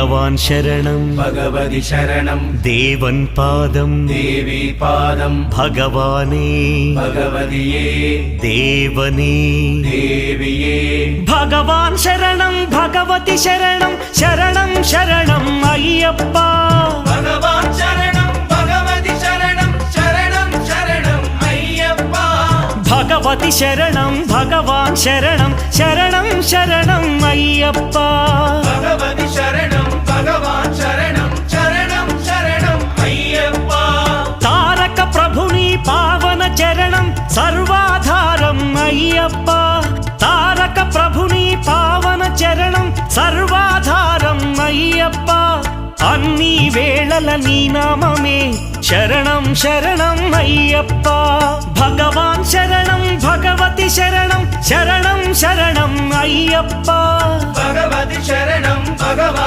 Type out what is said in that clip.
भगवान् शरणं भगवति शरणं देवन् पादं देवी पादं भगवाने भगवदिये देवने देविये भगवान् शरणं भगवति शरणं शरणं शरणं अय्यप्पा भगवान् शरणं भगवति शरणं शरणं शरणं अय्यप्पा भगवति शरणं भगवान् शरणं शरणं शरणं अय्यप्पा भगवति शरणं भगवान् शरणं शरणं शरणं अय्यप्पा तारक प्रभुनि पावन चरणं सर्वाधारं अय्यप्पा तारक प्रभुनि पावन चरणं सर्वाधारं अय्यप्पा अन्नी वेळల నీ నామమే శరణం శరణం అయ్యప్ప భగవాన్ శరణం భగవతి శరణం శరణం శరణం అయ్యప్ప भगवति शरणं भगवान्